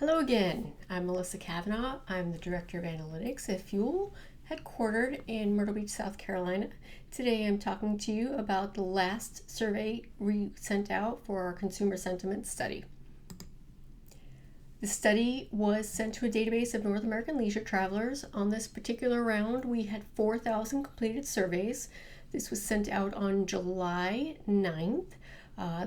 Hello again, I'm Melissa Kavanagh. I'm the Director of Analytics at Fuel, headquartered in Myrtle Beach, South Carolina. Today I'm talking to you about the last survey we sent out for our consumer sentiment study. The study was sent to a database of North American leisure travelers. On this particular round, we had 4,000 completed surveys. This was sent out on July 9th.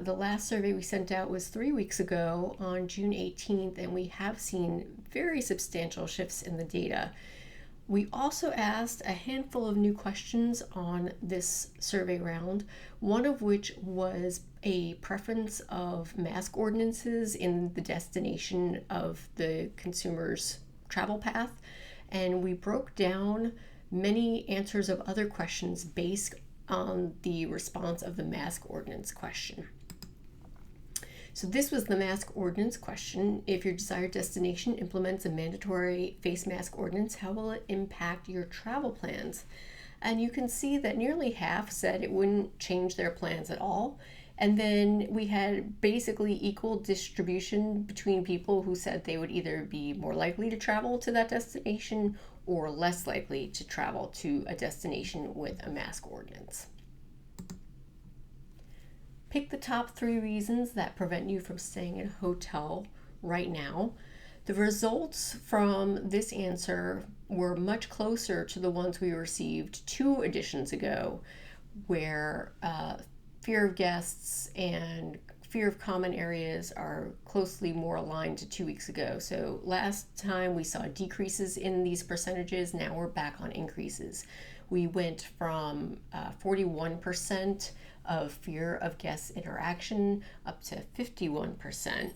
The last survey we sent out was 3 weeks ago on June 18th, and we have seen very substantial shifts in the data. We also asked a handful of new questions on this survey round, one of which was a preference of mask ordinances in the destination of the consumer's travel path. And we broke down many answers of other questions based on the response of the mask ordinance question. So this was the mask ordinance question. If your desired destination implements a mandatory face mask ordinance, how will it impact your travel plans? And you can see that nearly half said it wouldn't change their plans at all. And then we had basically equal distribution between people who said they would either be more likely to travel to that destination or less likely to travel to a destination with a mask ordinance. Pick the top 3 reasons that prevent you from staying in a hotel right now. The results from this answer were much closer to the ones we received 2 editions ago, where fear of guests and fear of common areas are closely more aligned to 2 weeks ago. So last time we saw decreases in these percentages. Now we're back on increases. We went from 41% of fear of guest interaction up to 51%.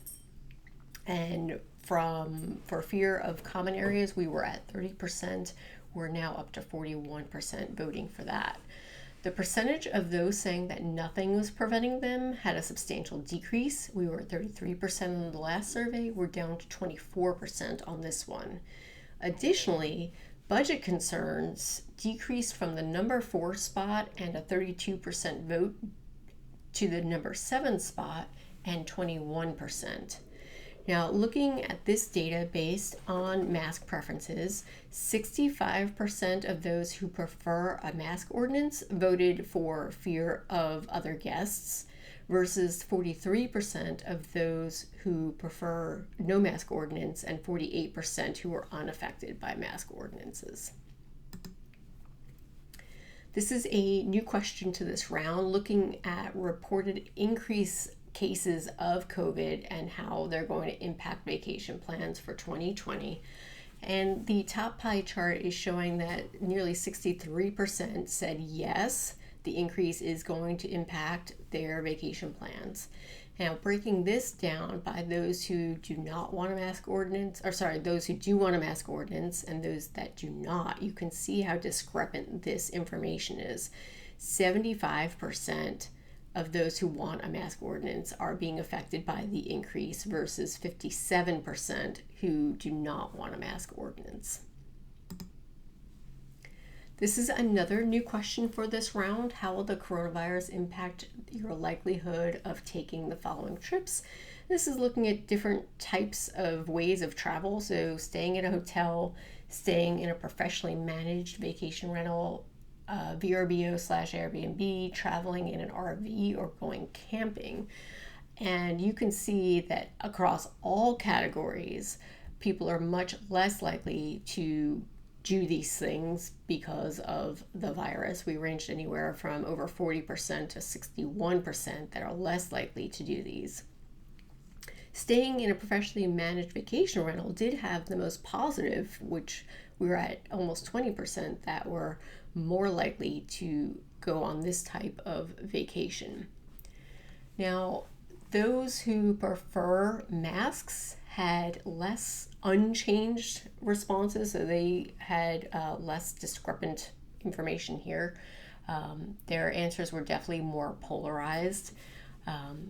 And for fear of common areas, we were at 30%. We're now up to 41% voting for that. The percentage of those saying that nothing was preventing them had a substantial decrease. We were at 33% in the last survey. We're down to 24% on this one. Additionally, budget concerns decreased from the number 4 spot and a 32% vote to the number 7 spot and 21%. Now, looking at this data based on mask preferences, 65% of those who prefer a mask ordinance voted for fear of other guests versus 43% of those who prefer no mask ordinance and 48% who are unaffected by mask ordinances. This is a new question to this round, looking at reported increase cases of COVID and how they're going to impact vacation plans for 2020. And the top pie chart is showing that nearly 63% said yes, the increase is going to impact their vacation plans. Now, breaking this down by those who do not want a mask ordinance, those who do want a mask ordinance and those that do not, you can see how discrepant this information is. 75% of those who want a mask ordinance are being affected by the increase versus 57% who do not want a mask ordinance. This is another new question for this round. How will the coronavirus impact your likelihood of taking the following trips? This is looking at different types of ways of travel. So staying at a hotel, staying in a professionally managed vacation rental, VRBO/Airbnb, traveling in an RV, or going camping. And you can see that across all categories, people are much less likely to do these things because of the virus. We ranged anywhere from over 40% to 61% that are less likely to do these. Staying in a professionally managed vacation rental did have the most positive, which we were at almost 20% that were more likely to go on this type of vacation. Now, those who prefer masks had less unchanged responses, so they had less discrepant information here. Their answers were definitely more polarized.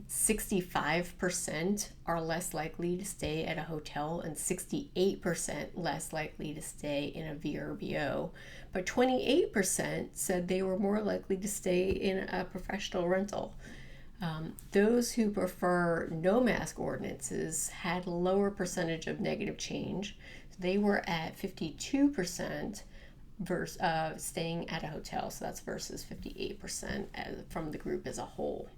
65% are less likely to stay at a hotel and 68% less likely to stay in a VRBO. But 28% said they were more likely to stay in a professional rental. Those who prefer no mask ordinances had a lower percentage of negative change. They were at 52% versus staying at a hotel, so that's versus 58% from the group as a whole.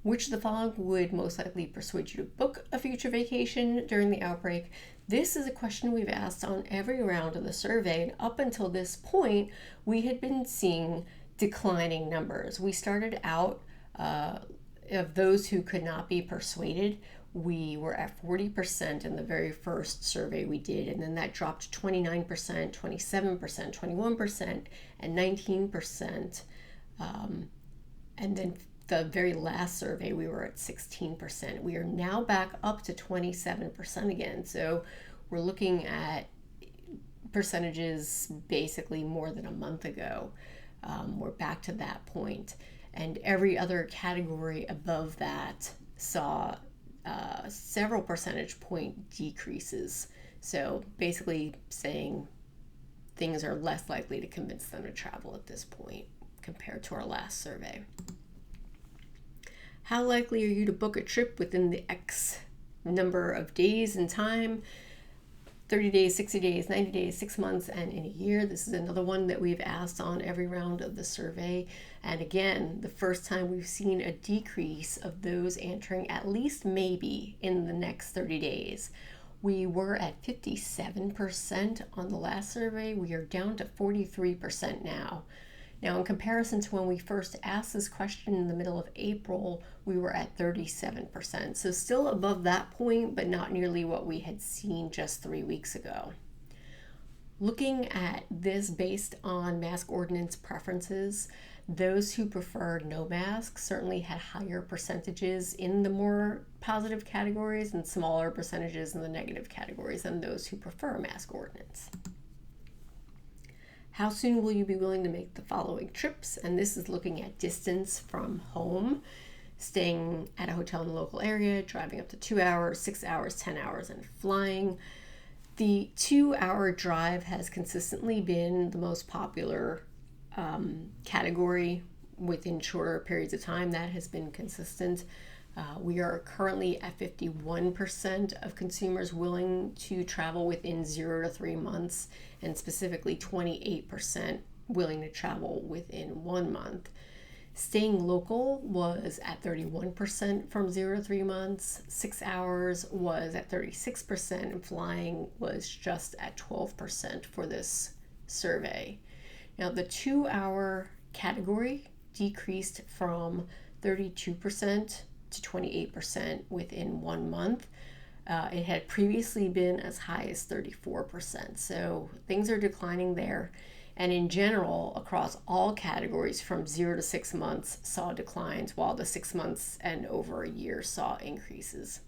Which of the following would most likely persuade you to book a future vacation during the outbreak? This is a question we've asked on every round of the survey, and up until this point, we had been seeing declining numbers. We started out of those who could not be persuaded, we were at 40% in the very first survey we did, and then that dropped to 29%, 27%, 21%, and 19%. And then the very last survey, we were at 16%. We are now back up to 27% again. So we're looking at percentages basically more than a month ago. We're back to that point. And every other category above that saw several percentage point decreases. So basically saying things are less likely to convince them to travel at this point compared to our last survey. How likely are you to book a trip within the X number of days and time? 30 days, 60 days, 90 days, 6 months, and in a year. This is another one that we've asked on every round of the survey. And again, the first time we've seen a decrease of those answering at least maybe in the next 30 days. We were at 57% on the last survey. We are down to 43% now. Now, in comparison to when we first asked this question in the middle of April, we were at 37%. So still above that point, but not nearly what we had seen just 3 weeks ago. Looking at this based on mask ordinance preferences, those who preferred no mask certainly had higher percentages in the more positive categories and smaller percentages in the negative categories than those who prefer a mask ordinance. How soon will you be willing to make the following trips? And this is looking at distance from home, staying at a hotel in the local area, driving up to 2 hours, 6 hours, 10 hours, and flying. The 2-hour drive has consistently been the most popular category within shorter periods of time. That has been consistent. We are currently at 51% of consumers willing to travel within 0 to 3 months, and specifically 28% willing to travel within 1 month. Staying local was at 31% from 0 to 3 months, 6 hours was at 36%, and flying was just at 12% for this survey. Now, the 2-hour category decreased from 32% to 28% within 1 month. It had previously been as high as 34%. So things are declining there. And in general, across all categories from 0 to 6 months saw declines, while the 6 months and over a year saw increases.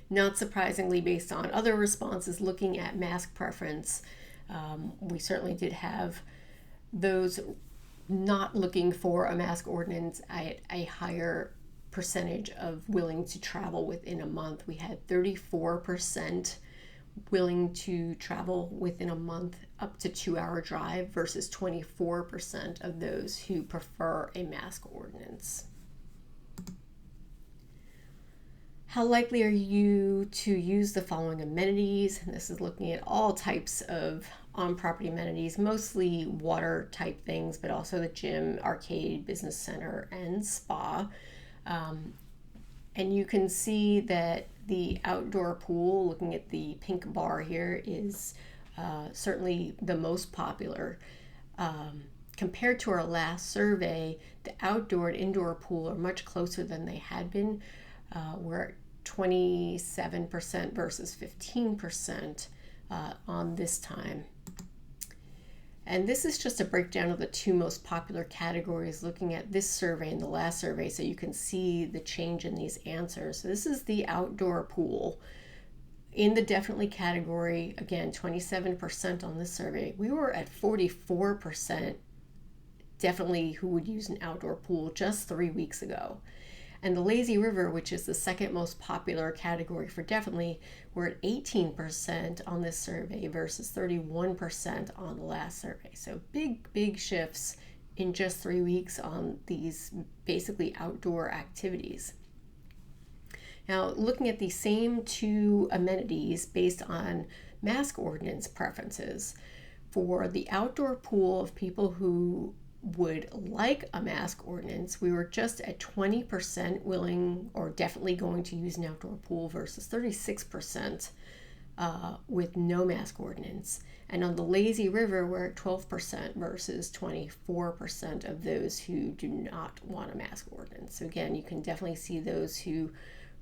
Not surprisingly, based on other responses looking at mask preference, we certainly did have those not looking for a mask ordinance at a higher percentage of willing to travel within a month. We had 34% willing to travel within a month up to 2-hour drive versus 24% of those who prefer a mask ordinance. How likely are you to use the following amenities? And this is looking at all types of on-property amenities, mostly water type things, but also the gym, arcade, business center, and spa. And you can see that the outdoor pool, looking at the pink bar here, is certainly the most popular. Compared to our last survey, the outdoor and indoor pool are much closer than they had been. We're at 27% versus 15% on this time. And this is just a breakdown of the 2 most popular categories looking at this survey and the last survey, so you can see the change in these answers. So this is the outdoor pool. In the definitely category, again, 27% on this survey. We were at 44% definitely who would use an outdoor pool just 3 weeks ago. And the lazy river, which is the second most popular category for definitely, we're at 18% on this survey versus 31% on the last survey. So big shifts in just 3 weeks on these basically outdoor activities. Now, looking at the same two amenities based on mask ordinance preferences, for the outdoor pool of people who would like a mask ordinance, we were just at 20% willing or definitely going to use an outdoor pool versus 36% with no mask ordinance. And on the lazy river, we're at 12% versus 24% of those who do not want a mask ordinance. So again, you can definitely see those who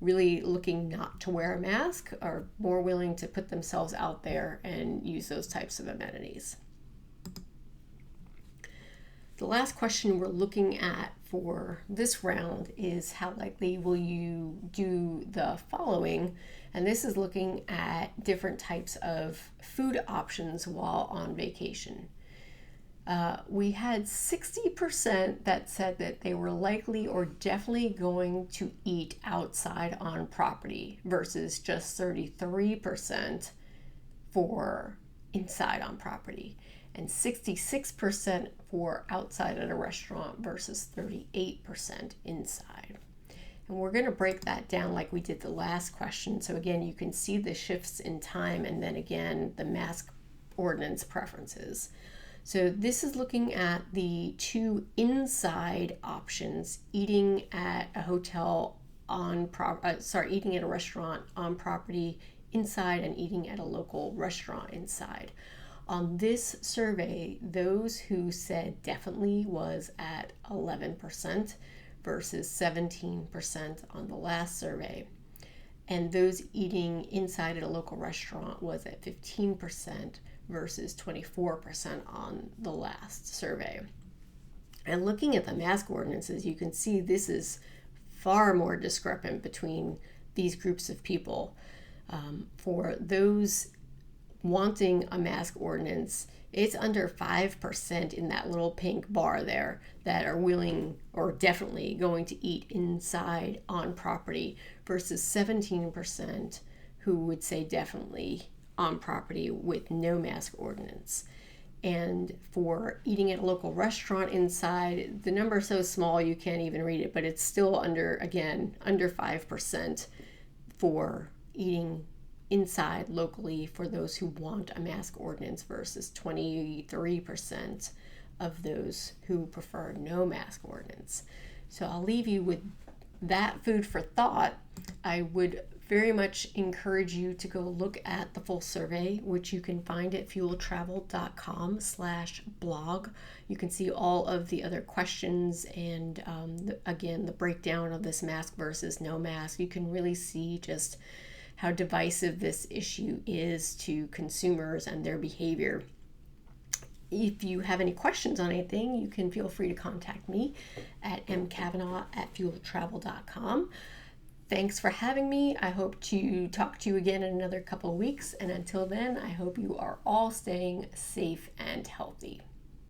really looking not to wear a mask are more willing to put themselves out there and use those types of amenities. The last question we're looking at for this round is how likely will you do the following? And this is looking at different types of food options while on vacation. We had 60% that said that they were likely or definitely going to eat outside on property versus just 33% for inside on property, and 66% for outside at a restaurant versus 38% inside. And we're going to break that down like we did the last question. So again, you can see the shifts in time and then again the mask ordinance preferences. So this is looking at the two inside options: eating at a hotel eating at a restaurant on property inside and eating at a local restaurant inside. On this survey, those who said definitely was at 11% versus 17% on the last survey. And those eating inside at a local restaurant was at 15% versus 24% on the last survey. And looking at the mask ordinances, you can see this is far more discrepant between these groups of people. For those wanting a mask ordinance, it's under 5% in that little pink bar there that are willing or definitely going to eat inside on property versus 17% who would say definitely on property with no mask ordinance. And for eating at a local restaurant inside, the number is so small you can't even read it, but it's still under 5% for eating inside locally for those who want a mask ordinance versus 23% of those who prefer no mask ordinance. So I'll leave you with that food for thought. I would very much encourage you to go look at the full survey, which you can find at fueltravel.com/blog. You can see all of the other questions and again, the breakdown of this mask versus no mask. You can really see just how divisive this issue is to consumers and their behavior. If you have any questions on anything, you can feel free to contact me at mkavanagh@fueltravel.com. Thanks for having me. I hope to talk to you again in another couple of weeks. And until then, I hope you are all staying safe and healthy.